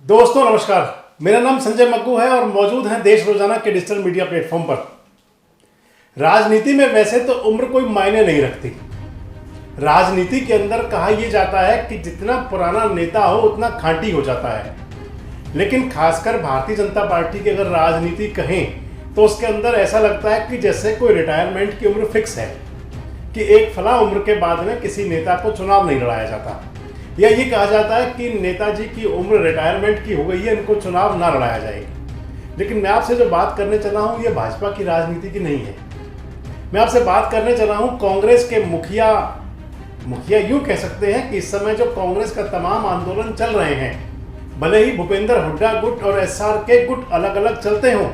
दोस्तों नमस्कार, मेरा नाम संजय मग्गू है और मौजूद हैं देश रोजाना के डिजिटल मीडिया प्लेटफॉर्म पर। राजनीति में वैसे तो उम्र कोई मायने नहीं रखती। राजनीति के अंदर कहा यह जाता है कि जितना पुराना नेता हो उतना खांटी हो जाता है, लेकिन खासकर भारतीय जनता पार्टी की अगर राजनीति कहें तो उसके अंदर ऐसा लगता है कि जैसे कोई रिटायरमेंट की उम्र फिक्स है कि एक फला उम्र के बाद में किसी नेता को चुनाव नहीं लड़ाया जाता, या ये कहा जाता है कि नेताजी की उम्र रिटायरमेंट की हो गई है, इनको चुनाव ना लड़ाया जाएगा। लेकिन मैं आपसे जो बात करने चला हूँ ये भाजपा की राजनीति की नहीं है। मैं आपसे बात करने चला हूँ कांग्रेस के मुखिया यूँ कह सकते हैं कि इस समय जो कांग्रेस का तमाम आंदोलन चल रहे हैं, भले ही भूपेंद्र हुड्डा गुट और SRK गुट अलग अलग चलते हों,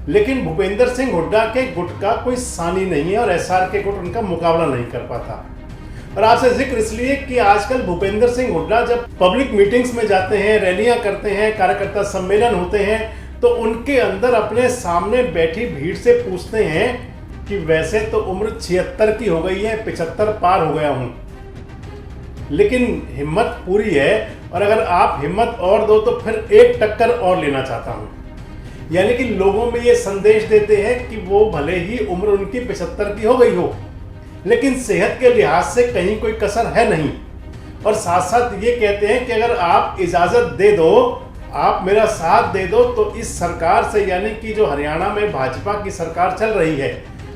लेकिन भूपेंद्र सिंह हुड्डा के गुट का कोई सानी नहीं है और SRK गुट उनका मुकाबला नहीं कर पाता। और आपसे जिक्र इसलिए कि आजकल भूपेंद्र सिंह हुड्डा जब पब्लिक मीटिंग्स में जाते हैं, रैलियां करते हैं, कार्यकर्ता सम्मेलन होते हैं, तो उनके अंदर अपने सामने बैठी भीड़ से पूछते हैं कि वैसे तो उम्र 76 की हो गई है, 75 पार हो गया हूं, लेकिन हिम्मत पूरी है और अगर आप हिम्मत और दो तो फिर एक टक्कर और लेना चाहता हूं। यानी कि लोगों में ये संदेश देते हैं कि वो भले ही उम्र उनकी 75 की हो गई हो, लेकिन सेहत के लिहाज से कहीं कोई कसर है नहीं। और साथ साथ ये कहते हैं कि अगर आप इजाज़त दे दो, आप मेरा साथ दे दो, तो इस सरकार से, यानी कि जो हरियाणा में भाजपा की सरकार चल रही है,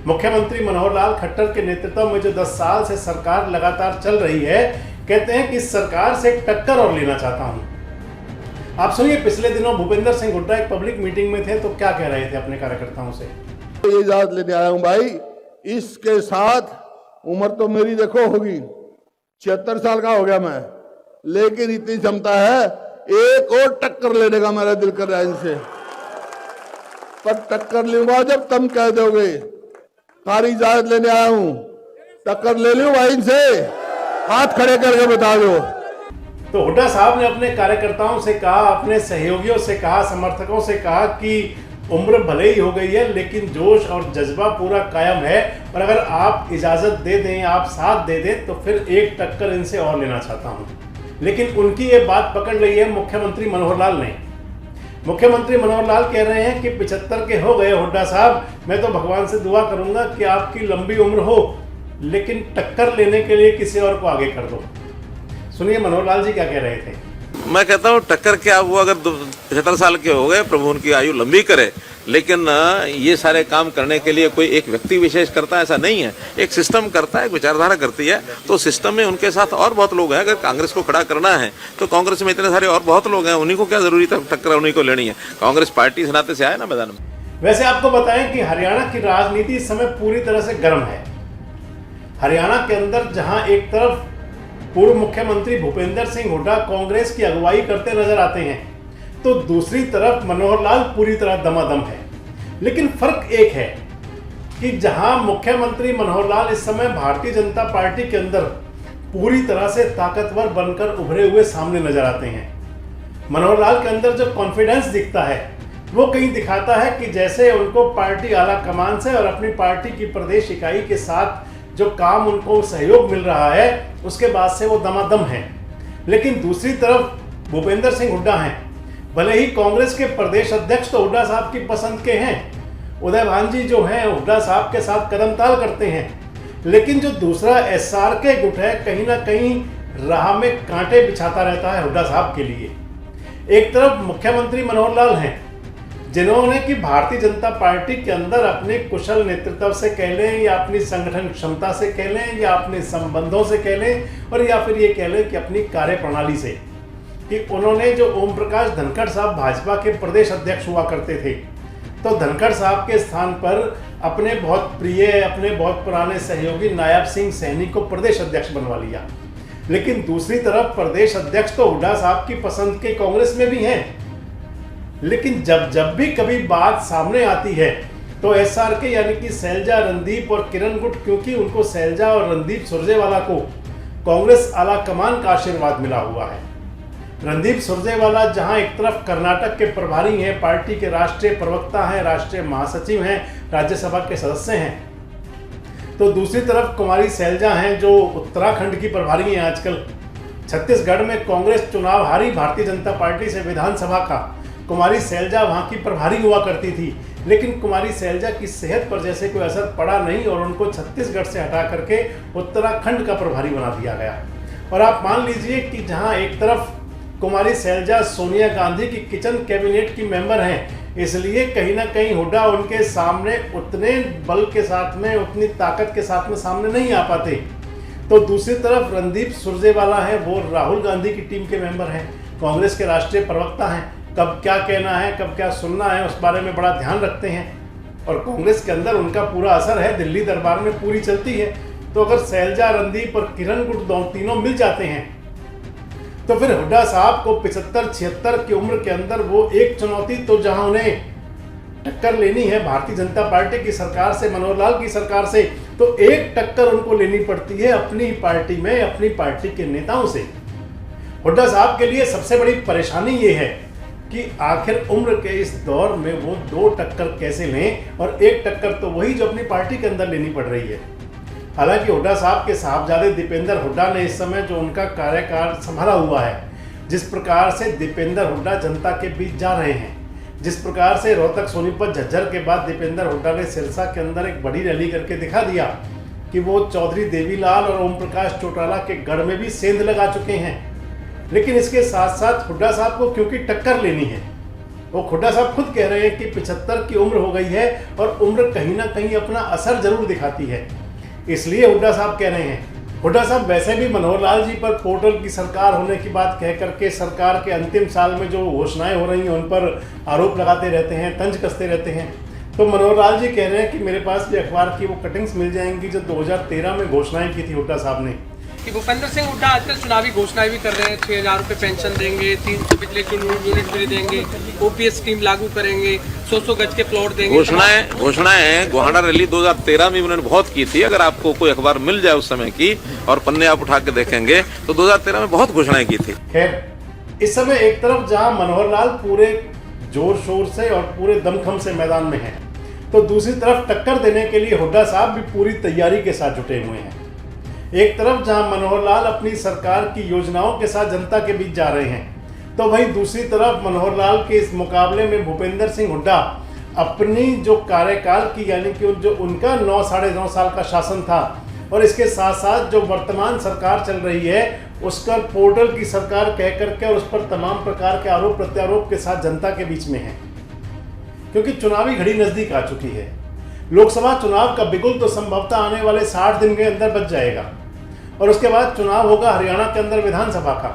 मुख्यमंत्री मनोहर लाल खट्टर के नेतृत्व में जो 10 साल से सरकार लगातार चल रही है, कहते हैं कि इस सरकार से टक्कर और लेना चाहता हूँ। आप सुनिए, पिछले दिनों भूपेंद्र सिंह हुड्डा एक पब्लिक मीटिंग में थे तो क्या कह रहे थे अपने कार्यकर्ताओं से। ये इजाजत लेने आया हूँ भाई, इसके साथ उम्र तो मेरी देखो होगी 76 साल का हो गया मैं, लेकिन इतनी क्षमता है एक और टक्कर लेने का मेरा दिल कर रहा है इनसे। पर टक्कर लूंगा जब तुम कह दोगे। सारी इजाजत लेने आया हूं, टक्कर ले लूं भाई इनसे, हाथ खड़े करके बता दो। तो हुड्डा साहब ने अपने कार्यकर्ताओं से कहा, अपने सहयोगियों से कहा, समर्थकों से कहा कि उम्र भले ही हो गई है लेकिन जोश और जज्बा पूरा कायम है, और अगर आप इजाज़त दे दें, आप साथ दे दें, तो फिर एक टक्कर इनसे और लेना चाहता हूं। लेकिन उनकी ये बात पकड़ ली है मुख्यमंत्री मनोहर लाल ने। मुख्यमंत्री मनोहर लाल कह रहे हैं कि 75 के हो गए हुड्डा साहब, मैं तो भगवान से दुआ करूंगा कि आपकी लंबी उम्र हो, लेकिन टक्कर लेने के लिए किसी और को आगे कर दो। सुनिए मनोहर लाल जी क्या कह रहे थे। मैं कहता हूँ टक्कर क्या, वो अगर 75 साल के हो गए, प्रभु उनकी आयु लंबी करे, लेकिन ये सारे काम करने के लिए कोई एक व्यक्ति विशेष करता है ऐसा नहीं है, एक सिस्टम करता है, विचारधारा करती है। तो सिस्टम में उनके साथ और बहुत लोग हैं। अगर कांग्रेस को खड़ा करना है तो कांग्रेस में इतने सारे और बहुत लोग हैं, उन्हीं को क्या जरूरी था टक्कर उन्हीं को लेनी है। कांग्रेस पार्टी इस नाते से आए ना मैदान में। वैसे आपको बताएं कि हरियाणा की राजनीति इस समय पूरी तरह से गर्म है। हरियाणा के अंदर जहां एक तरफ पूर्व मुख्यमंत्री भूपेंद्र सिंह हुड्डा कांग्रेस की अगुवाई करते नजर आते हैं, तो दूसरी तरफ मनोहर लाल पूरी तरह दमादम है। लेकिन फर्क एक है कि जहां मुख्यमंत्री मनोहर लाल इस समय भारतीय जनता पार्टी के अंदर पूरी तरह से ताकतवर बनकर उभरे हुए सामने नजर आते हैं, मनोहर लाल के अंदर जो कॉन्फिडेंस दिखता है वो कहीं दिखाता है कि जैसे उनको पार्टी आला कमान से और अपनी पार्टी की प्रदेश इकाई के साथ जो काम उनको सहयोग मिल रहा है उसके बाद से वो दमादम है। लेकिन दूसरी तरफ भूपेंद्र सिंह हुड्डा हैं, भले ही कांग्रेस के प्रदेश अध्यक्ष तो हुड्डा साहब की पसंद के हैं, उदय भान जी जो हैं हुड्डा साहब के साथ कदम ताल करते हैं, लेकिन जो दूसरा SRK गुट है कहीं ना कहीं राह में कांटे बिछाता रहता है हुड्डा साहब के लिए। एक तरफ मुख्यमंत्री मनोहर लाल हैं जिन्होंने कि भारतीय जनता पार्टी के अंदर अपने कुशल नेतृत्व से कह लें, या अपनी संगठन क्षमता से कह लें, या अपने संबंधों से कह लें, और या फिर ये कह लें कि अपनी कार्यप्रणाली से, कि उन्होंने जो ओम प्रकाश धनखड़ साहब भाजपा के प्रदेश अध्यक्ष हुआ करते थे, तो धनखड़ साहब के स्थान पर अपने बहुत प्रिय, अपने बहुत पुराने सहयोगी नायब सिंह सैनी को प्रदेश अध्यक्ष बनवा लिया। लेकिन दूसरी तरफ प्रदेश अध्यक्ष तो हुड्डा साहब की पसंद के कांग्रेस में भी हैं, लेकिन जब भी कभी बात सामने आती है तो SRK यानी कि सैलजा, रणदीप और किरण गुट, क्योंकि उनको सैलजा और रणदीप सुरजेवाला को कांग्रेस आला कमान का आशीर्वाद मिला हुआ है। रणदीप सुरजेवाला जहां एक तरफ कर्नाटक के प्रभारी हैं, पार्टी के राष्ट्रीय प्रवक्ता हैं, राष्ट्रीय महासचिव हैं, राज्यसभा के सदस्य हैं, तो दूसरी तरफ कुमारी सैलजा हैं जो उत्तराखंड की प्रभारी हैं आजकल, छत्तीसगढ़ में कांग्रेस चुनाव हारी भारतीय जनता पार्टी से विधानसभा का। कुमारी सैलजा वहां की प्रभारी हुआ करती थी, लेकिन कुमारी सैलजा की सेहत पर जैसे कोई असर पड़ा नहीं और उनको छत्तीसगढ़ से हटा करके उत्तराखंड का प्रभारी बना दिया गया। और आप मान लीजिए कि जहां एक तरफ कुमारी सैलजा सोनिया गांधी की किचन कैबिनेट की मेंबर हैं, इसलिए कहीं ना कहीं हुड्डा उनके सामने उतने बल के साथ में, उतनी ताकत के साथ में सामने नहीं आ पाते। तो दूसरी तरफ रणदीप सुरजेवाला हैं, वो राहुल गांधी की टीम के मेंबर हैं, कांग्रेस के राष्ट्रीय प्रवक्ता हैं, कब क्या कहना है, कब क्या सुनना है, उस बारे में बड़ा ध्यान रखते हैं और कांग्रेस के अंदर उनका पूरा असर है, दिल्ली दरबार में पूरी चलती है। तो अगर सैलजा, रणदीप और किरण गुट तीनों मिल जाते हैं तो फिर हुड्डा साहब को 75-76 की उम्र के अंदर वो एक चुनौती, तो जहां उन्हें टक्कर लेनी है भारतीय जनता पार्टी की सरकार से, मनोहर लाल की सरकार से, तो एक टक्कर उनको लेनी पड़ती है अपनी पार्टी में, अपनी पार्टी के नेताओं से। हुड्डा साहब के लिए सबसे बड़ी परेशानी ये है कि आखिर उम्र के इस दौर में वो 2 टक्कर कैसे लें, और एक टक्कर तो वही जो अपनी पार्टी के अंदर लेनी पड़ रही है। हालांकि हुड्डा साहब के साहबजादे दीपेंद्र हुड्डा ने इस समय जो उनका कार्यकाल संभाला हुआ है, जिस प्रकार से दीपेंद्र हुड्डा जनता के बीच जा रहे हैं, जिस प्रकार से रोहतक, सोनीपत, झज्जर के बाद दीपेंद्र हुड्डा ने सिरसा के अंदर एक बड़ी रैली करके दिखा दिया कि वो चौधरी देवीलाल और ओम प्रकाश चौटाला के गढ़ में भी सेंध लगा चुके हैं। लेकिन इसके साथ साथ हुड्डा साहब को क्योंकि टक्कर लेनी है, वो हुड्डा साहब खुद कह रहे हैं कि 75 की उम्र हो गई है और उम्र कहीं ना कहीं अपना असर जरूर दिखाती है, इसलिए हुड्डा साहब कह रहे हैं। हुड्डा साहब वैसे भी मनोहर लाल जी पर पोर्टल की सरकार होने की बात कह करके सरकार के अंतिम साल में जो घोषणाएं हो रही हैं उन पर आरोप लगाते रहते हैं, तंज कसते रहते हैं। तो मनोहर लाल जी कह रहे हैं कि मेरे पास भी अखबार की वो कटिंग्स मिल जाएंगी जो 2013 में घोषणाएं की थी हुड्डा साहब ने, कि भूपेंद्र सिंह हुड्डा आजकल चुनावी घोषणाएं भी कर रहे हैं, 6,000 रुपये पेंशन देंगे, 300 बिजली की यूनिट फ्री देंगे, ओपीएस स्कीम लागू करेंगे, 100 गज के प्लॉट देंगे। घोषणाएं गोहाना रैली 2013 में उन्होंने बहुत की थी। अगर आपको कोई अखबार मिल जाए उस समय की और पन्ने आप उठा के देखेंगे तो 2013 में बहुत घोषणाएं की थी। खैर, इस समय एक तरफ जहां मनोहर लाल पूरे जोर शोर से और पूरे दमखम से मैदान में हैं, तो दूसरी तरफ टक्कर देने के लिए हुड्डा साहब भी पूरी तैयारी के साथ जुटे हुए हैं। एक तरफ जहां मनोहर लाल अपनी सरकार की योजनाओं के साथ जनता के बीच जा रहे हैं, तो वहीं दूसरी तरफ मनोहर लाल के इस मुकाबले में भूपेंद्र सिंह हुड्डा अपनी जो कार्यकाल की, यानी कि जो उनका 9 साढ़े 9 साल का शासन था, और इसके साथ साथ जो वर्तमान सरकार चल रही है उसका पोर्टल की सरकार कह करके और उस पर तमाम प्रकार के आरोप प्रत्यारोप के साथ जनता के बीच में है, क्योंकि चुनावी घड़ी नजदीक आ चुकी है। लोकसभा चुनाव का बिगुल तो संभवतः आने वाले 60 दिन के अंदर बच जाएगा और उसके बाद चुनाव होगा हरियाणा के अंदर विधानसभा का,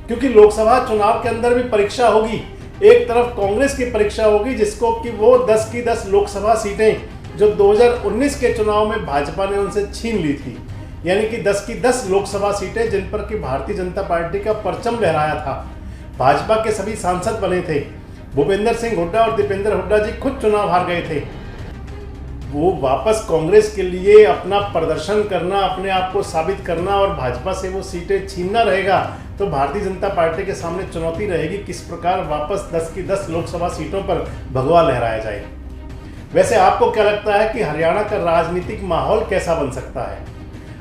क्योंकि लोकसभा चुनाव के अंदर भी परीक्षा होगी। एक तरफ कांग्रेस की परीक्षा होगी जिसको कि वो 10 की 10 लोकसभा सीटें जो 2019 के चुनाव में भाजपा ने उनसे छीन ली थी, यानी कि 10 की 10 लोकसभा सीटें जिन पर कि भारतीय जनता पार्टी का परचम लहराया था, भाजपा के सभी सांसद बने थे। भूपेंद्र सिंह हुड्डा और दीपेंद्र हुड्डा जी खुद चुनाव हार गए थे। वो वापस कांग्रेस के लिए अपना प्रदर्शन करना, अपने आप को साबित करना और भाजपा से वो सीटें छीनना रहेगा, तो भारतीय जनता पार्टी के सामने चुनौती रहेगी किस प्रकार वापस 10 की 10 लोकसभा सीटों पर भगवा लहराया जाए। वैसे आपको क्या लगता है कि हरियाणा का राजनीतिक माहौल कैसा बन सकता है?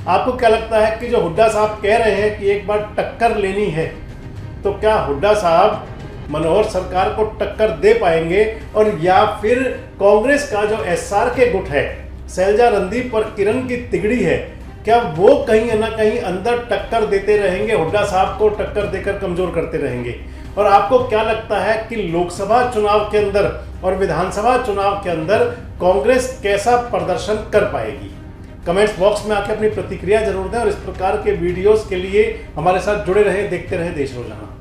आपको क्या लगता है कि जो हुड्डा साहब कह रहे हैं कि एक बार टक्कर लेनी है, तो क्या हुड्डा साहब मनोहर सरकार को टक्कर दे पाएंगे, और या फिर कांग्रेस का जो एसआर के गुट है, सैलजा, रणदीप और किरण की तिगड़ी है, क्या वो कहीं ना कहीं अंदर टक्कर देते रहेंगे, हुड्डा साहब को टक्कर देकर कमजोर करते रहेंगे? और आपको क्या लगता है कि लोकसभा चुनाव के अंदर और विधानसभा चुनाव के अंदर कांग्रेस कैसा प्रदर्शन कर पाएगी? कमेंट्स बॉक्स में आके अपनी प्रतिक्रिया जरूर दें और इस प्रकार के वीडियोस के लिए हमारे साथ जुड़े रहें, देखते रहें देश रोजाना।